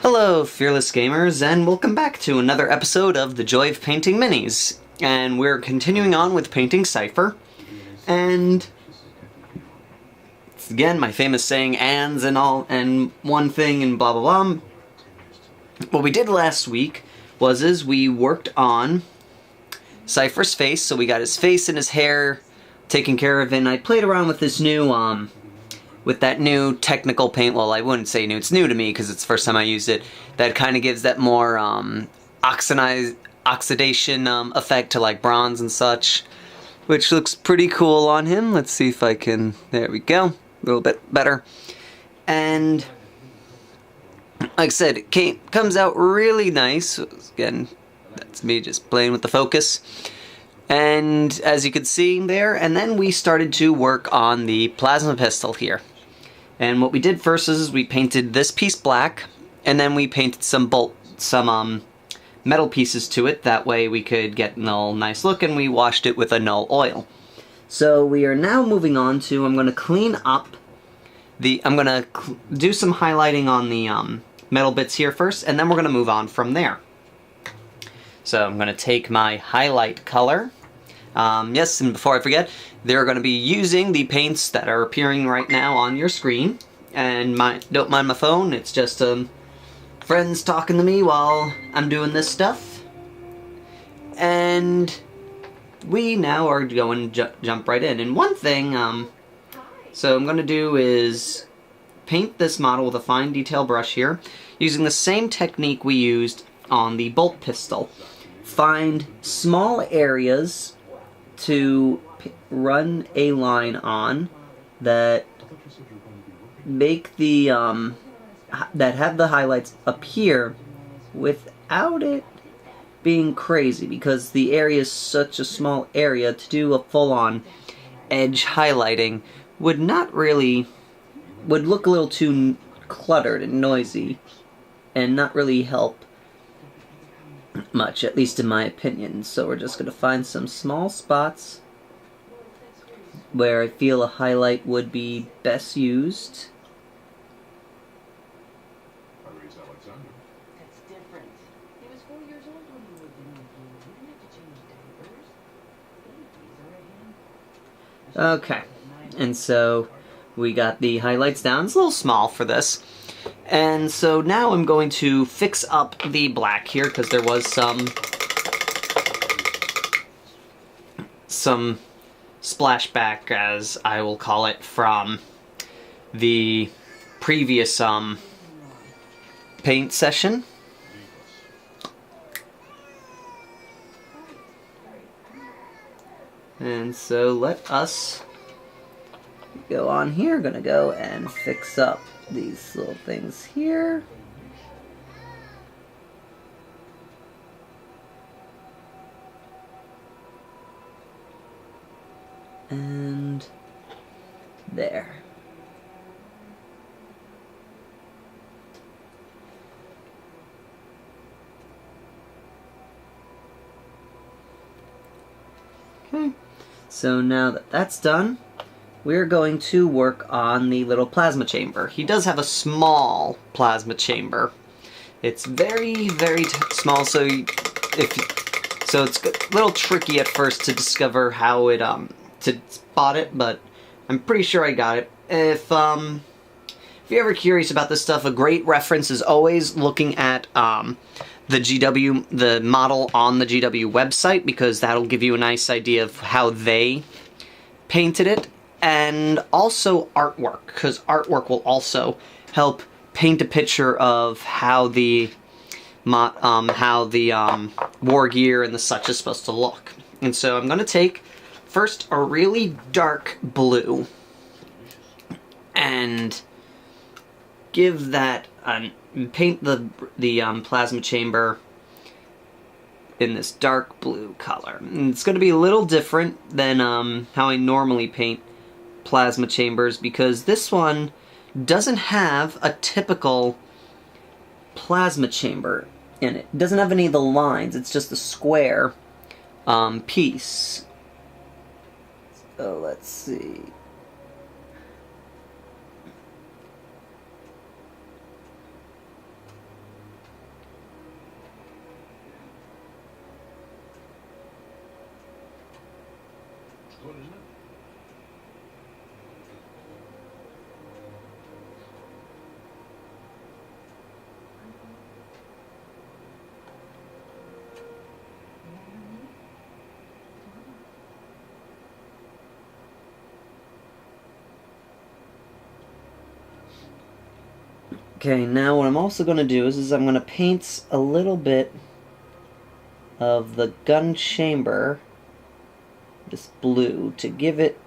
Hello, fearless gamers, and welcome back to another episode of The Joy of Painting Minis. And we're continuing on with painting Cypher. And it's again my famous saying, ands and all, and one thing and blah blah blah. What we did last week was we worked on Cypher's face, so we got his face and his hair taken care of, and I played around with this new with that new technical paint. Well, I wouldn't say new, it's new to me because it's the first time I used it. That kind of gives that more oxidation effect to like bronze and such, which looks pretty cool on him. Let's see if I can, there we go, a little bit better. And like I said, it comes out really nice. Again, that's me just playing with the focus. And as you can see there, and then we started to work on the plasma pistol here. And what we did first is we painted this piece black, and then we painted some metal pieces to it. That way we could get a nice look, and we washed it with a Nuln oil. So we are now moving on to, I'm going to clean up I'm going to do some highlighting on the metal bits here first, and then we're going to move on from there. So I'm going to take my highlight color. Yes, and before I forget, they're going to be using the paints that are appearing right now on your screen. And don't mind my phone, it's just friends talking to me while I'm doing this stuff. And we now are going to jump right in. And one thing, so I'm going to do is paint this model with a fine detail brush here, using the same technique we used on the bolt pistol. Find small areas to run a line on that make the that have the highlights appear without it being crazy, because the area is such a small area. To do a full-on edge highlighting would look a little too cluttered and noisy and not really help much, at least in my opinion. So we're just going to find some small spots where I feel a highlight would be best used. Okay, and so we got the highlights down. It's a little small for this. And so now I'm going to fix up the black here, because there was some splashback, as I will call it, from the previous paint session. And so let us go on here. Gonna go and fix up these little things here. And there. Okay, so now that that's done, we're going to work on the little plasma chamber. He does have a small plasma chamber. It's very, very small, so it's a little tricky at first to discover how it to spot it, but I'm pretty sure I got it. If you're ever curious about this stuff, a great reference is always looking at the model on the GW website, because that'll give you a nice idea of how they painted it, and also artwork, because artwork will also help paint a picture of how the war gear and the such is supposed to look. And so I'm going to take first a really dark blue and give that paint the plasma chamber in this dark blue color. And it's going to be a little different than how I normally paint plasma chambers, because this one doesn't have a typical plasma chamber in it. It doesn't have any of the lines, it's just a square piece. So let's see. Okay, now what I'm also going to do is I'm going to paint a little bit of the gun chamber, this blue, to give it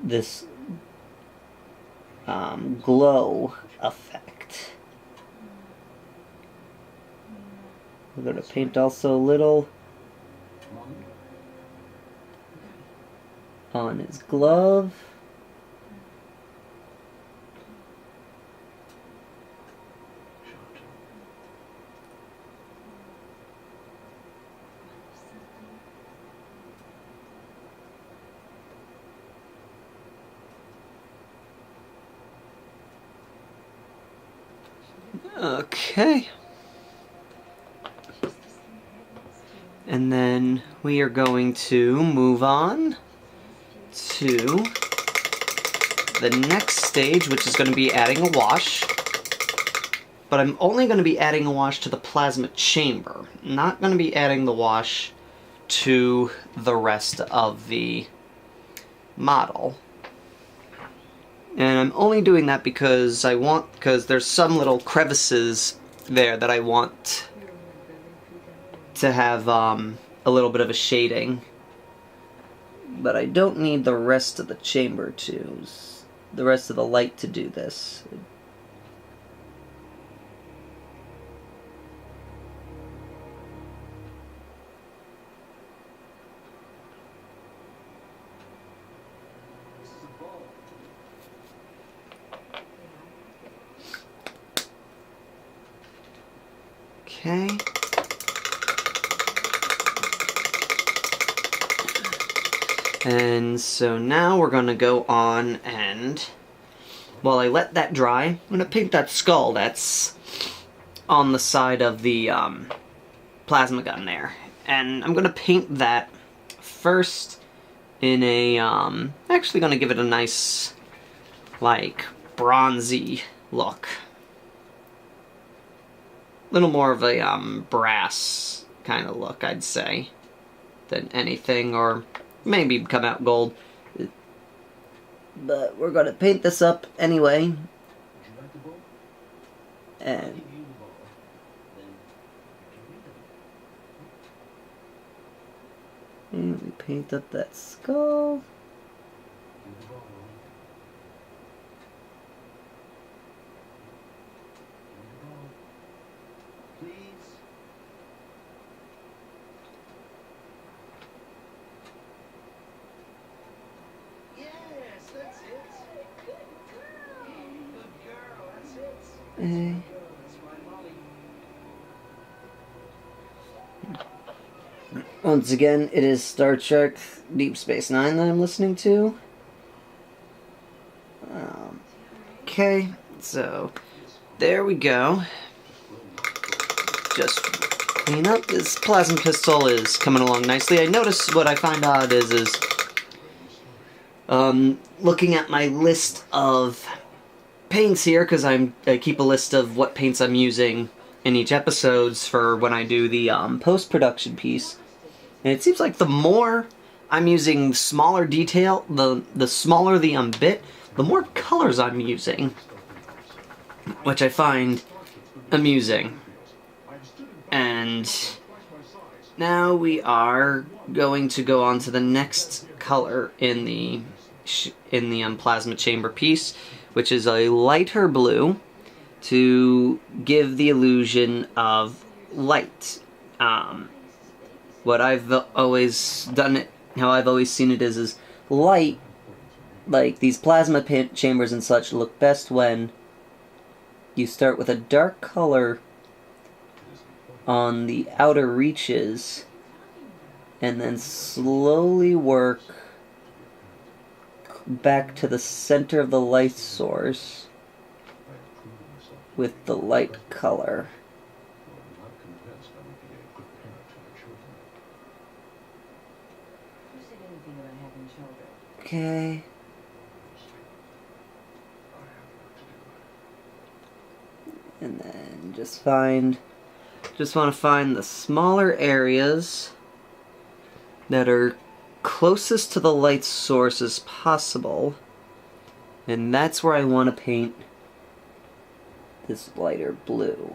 this glow effect. We're going to paint also a little on his glove. Okay. And then we are going to move on to the next stage, which is going to be adding a wash. But I'm only going to be adding a wash to the plasma chamber. Not going to be adding the wash to the rest of the model. And I'm only doing that because there's some little crevices there that I want to have a little bit of a shading. But I don't need the rest of the chamber the rest of the light to do this. Okay. And so now we're going to go on and, while I let that dry, I'm going to paint that skull that's on the side of the plasma gun there. And I'm going to paint that first in a, actually going to give it a nice, like, bronzy look. Little more of a brass kind of look, I'd say, than anything, or maybe come out gold. But we're going to paint this up anyway. And we paint up that skull. Once again, it is Star Trek Deep Space Nine that I'm listening to. Okay, so there we go. Just clean up. This plasma pistol is coming along nicely. I notice what I find odd is looking at my list of paints here, because I keep a list of what paints I'm using in each episodes for when I do the post-production piece. And it seems like the more I'm using smaller detail, the smaller the bit, the more colors I'm using, which I find amusing. And now we are going to go on to the next color in the plasma chamber piece, which is a lighter blue to give the illusion of light. What I've always done it, how I've always seen it is light like, these plasma chambers and such look best when you start with a dark color on the outer reaches and then slowly work back to the center of the light source with the light color. Okay. And then just want to find the smaller areas that are closest to the light source as possible. And that's where I want to paint this lighter blue.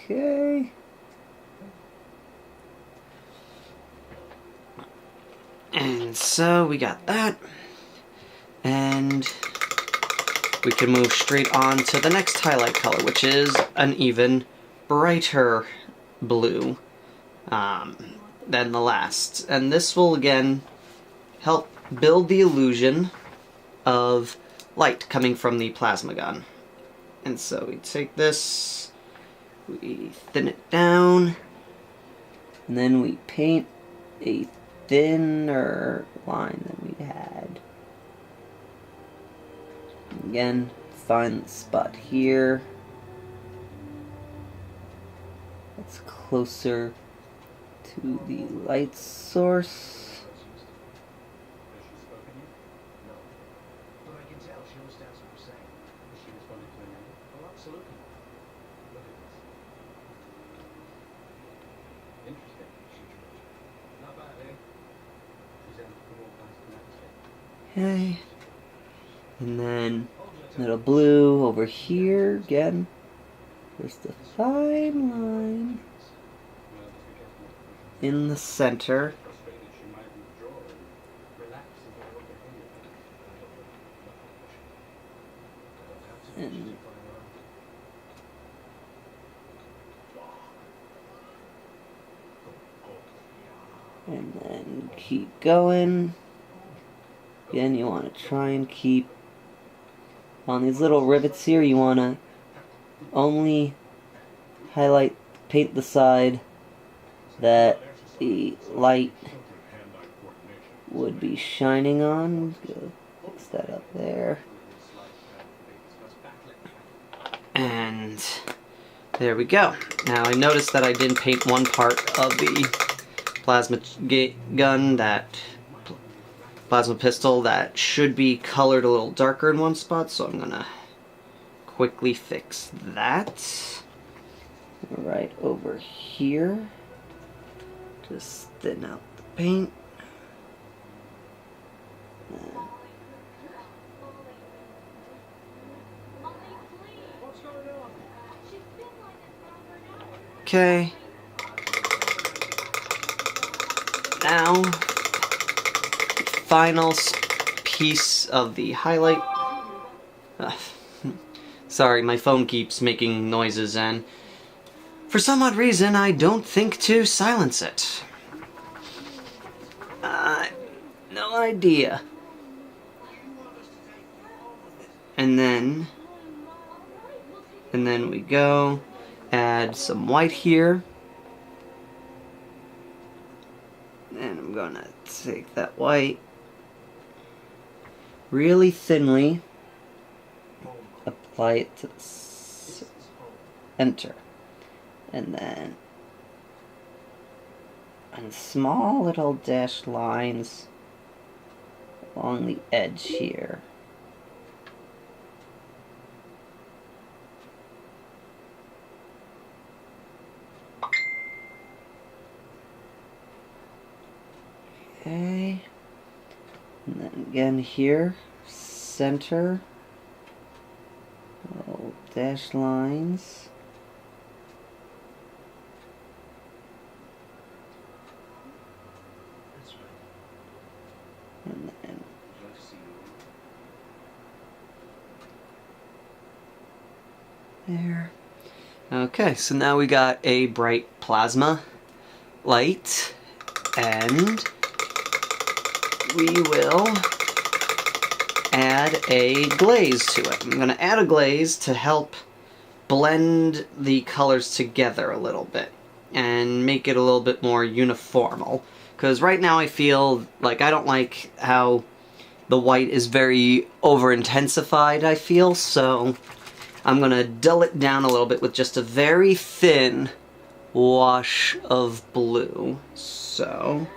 Okay. And so we got that. And we can move straight on to the next highlight color, which is an even brighter blue than the last. And this will again help build the illusion of light coming from the plasma gun. And so we take this, we thin it down, and then we paint a thinner line than we had. Again, find the spot here. That's closer to the light source. Okay, and then little blue over here again. There's the fine line in the center. And then keep going. Again, you want to try and keep on these little rivets here. You want to only paint the side that the light would be shining on. Fix that up there. And there we go. Now I noticed that I didn't paint one part of the plasma gun, that plasma pistol, that should be colored a little darker in one spot, so I'm gonna quickly fix that. Right over here. Just thin out the paint. Okay. Now, final piece of the highlight. Sorry, my phone keeps making noises, and for some odd reason I don't think to silence it. No idea. And then we go, add some white here. And I'm gonna take that white really thinly, apply it to the center, and then on small little dashed lines along the edge here. Okay, and then again here, center, little dashed lines, There. Okay, so now we got a bright plasma light, and we will add a glaze to it. I'm going to add a glaze to help blend the colors together a little bit and make it a little bit more uniformal. Because right now I feel like I don't like how the white is very over-intensified, I feel, so I'm going to dull it down a little bit with just a very thin wash of blue. So,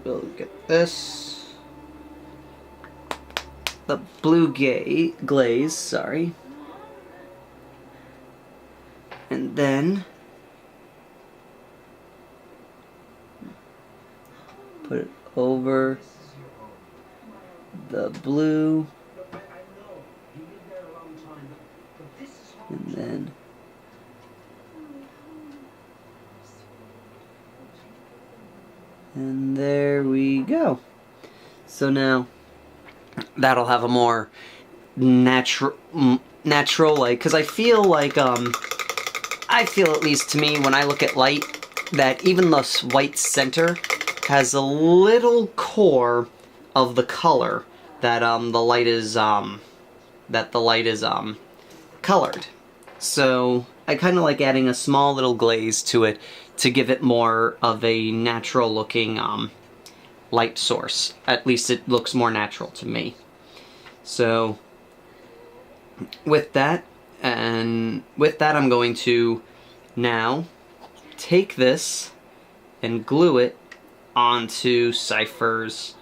we'll get this. The blue glaze, sorry. And then put it over the blue. And then there we go. So now that'll have a more natural like, because I feel like I feel, at least to me, when I look at light, that even the white center has a little core of the color that the light is colored. So I kind of like adding a small little glaze to it to give it more of a natural looking light source. At least it looks more natural to me. So with that I'm going to now take this and glue it onto Cypher's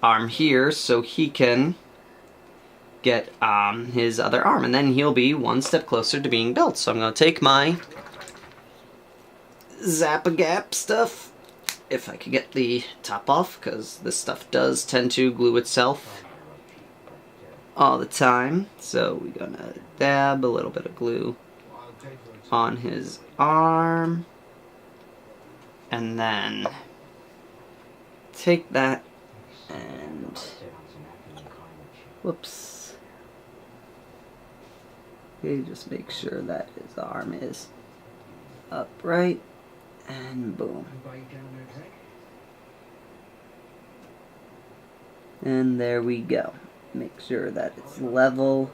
arm here so he can get his other arm, and then he'll be one step closer to being built. So I'm going to take my Zap-A-Gap stuff, if I could get the top off, because this stuff does tend to glue itself all the time. So we're going to dab a little bit of glue on his arm, and then take that and whoops. Okay, just make sure that his arm is upright, and boom. And there we go. Make sure that it's level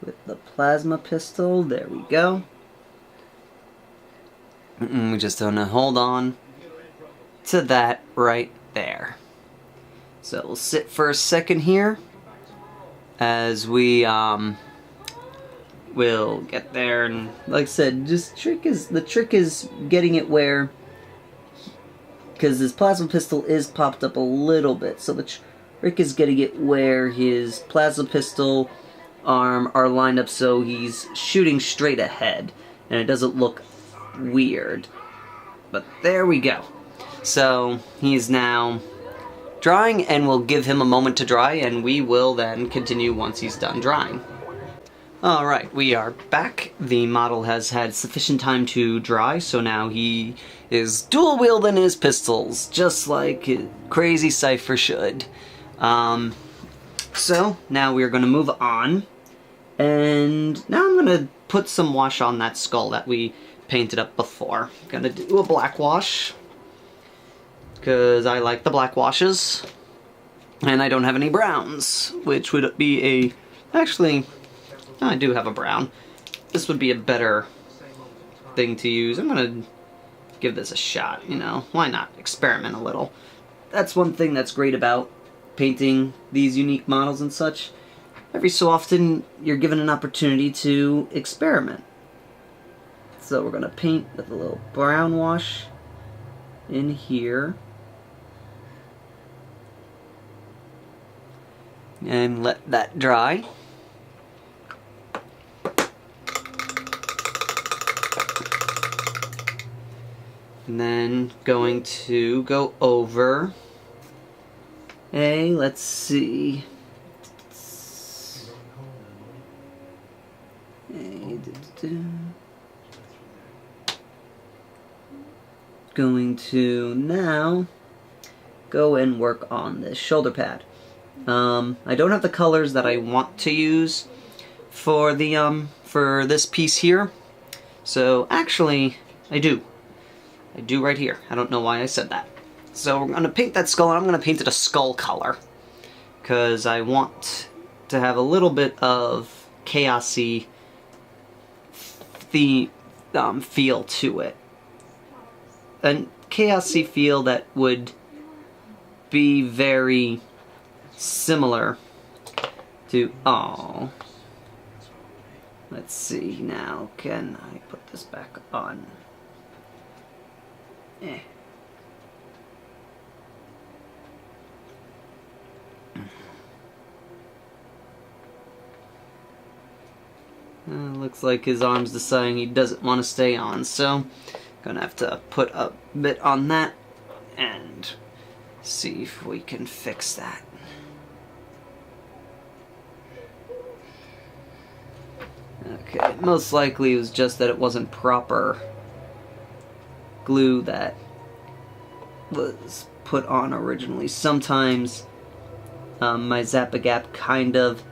with the plasma pistol. There we go. We just want to hold on to that right there. So we'll sit for a second here as we we'll get there, and like I said, the trick is getting it where, because his plasma pistol is popped up a little bit, so the trick is getting it where his plasma pistol arm are lined up so he's shooting straight ahead and it doesn't look weird. But there we go. So he's now drying, and we'll give him a moment to dry, and we will then continue once he's done drying. Alright, we are back. The model has had sufficient time to dry, so now he is dual-wielding his pistols, just like crazy Cypher should. So, now we're going to move on, and now I'm going to put some wash on that skull that we painted up before. I'm going to do a black wash, because I like the black washes, and I don't have any browns, which would be a... actually... I do have a brown. This would be a better thing to use. I'm gonna give this a shot, you know. Why not? Experiment a little. That's one thing that's great about painting these unique models and such. Every so often, you're given an opportunity to experiment. So we're gonna paint with a little brown wash in here. And let that dry. And then going to go over let's see. Going to now go and work on this shoulder pad. I don't have the colors that I want to use for the for this piece here. So actually, I do. I do right here. I don't know why I said that. So we're going to paint that skull, and I'm going to paint it a skull color. Because I want to have a little bit of chaosy feel to it. A chaosy feel that would be very similar to... Oh. Let's see now. Can I put this back on? Looks like his arm's deciding he doesn't want to stay on, so gonna have to put a bit on that and see if we can fix that. Okay, most likely it was just that it wasn't proper glue that was put on originally. Sometimes my Zap-A-Gap kind of,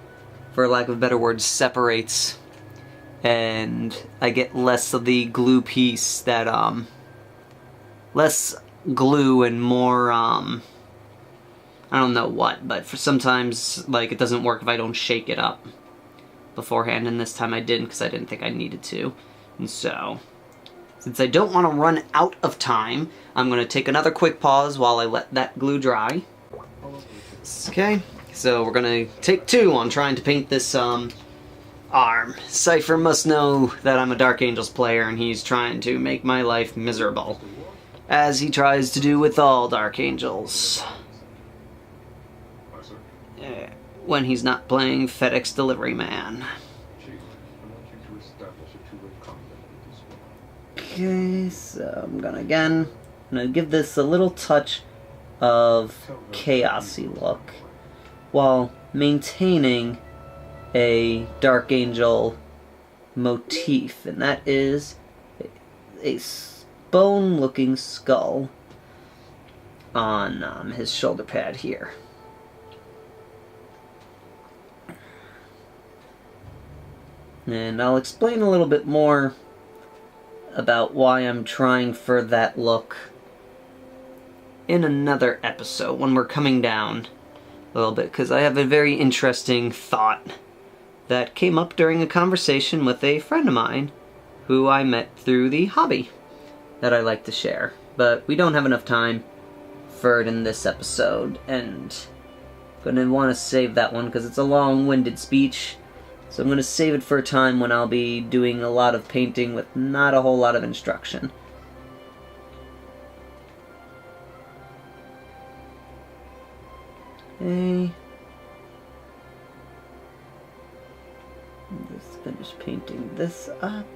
for lack of a better word, separates, and I get less of the glue piece that, less glue and more, I don't know what, but for sometimes, like, it doesn't work if I don't shake it up beforehand, and this time I didn't because I didn't think I needed to. And so, since I don't want to run out of time, I'm going to take another quick pause while I let that glue dry. Okay, so we're going to take two on trying to paint this, arm. Cypher must know that I'm a Dark Angels player, and he's trying to make my life miserable, as he tries to do with all Dark Angels. When he's not playing FedEx Delivery Man. Okay, so I'm gonna give this a little touch of chaosy look, while maintaining a Dark Angel motif, and that is a bone-looking skull on his shoulder pad here. And I'll explain a little bit more about why I'm trying for that look in another episode when we're coming down a little bit, because I have a very interesting thought that came up during a conversation with a friend of mine who I met through the hobby that I like to share. But we don't have enough time for it in this episode, and I'm going to want to save that one because it's a long-winded speech. So I'm going to save it for a time when I'll be doing a lot of painting with not a whole lot of instruction. Okay. Just finish painting this up.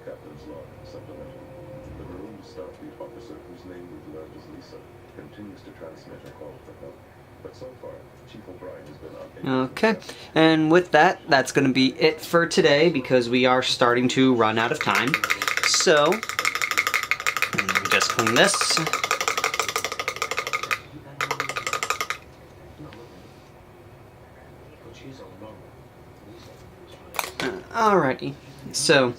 Captain's log, supplemental. The maroon Starfleet officer whose name we've learned is Lisa continues to transmit a call for help, but so far, Chief O'Brien has been unable. Okay, and with that, that's going to be it for today because we are starting to run out of time. So, just clean this. Alrighty, so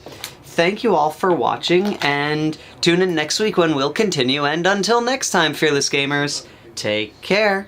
thank you all for watching, and tune in next week when we'll continue, and until next time, fearless gamers, take care.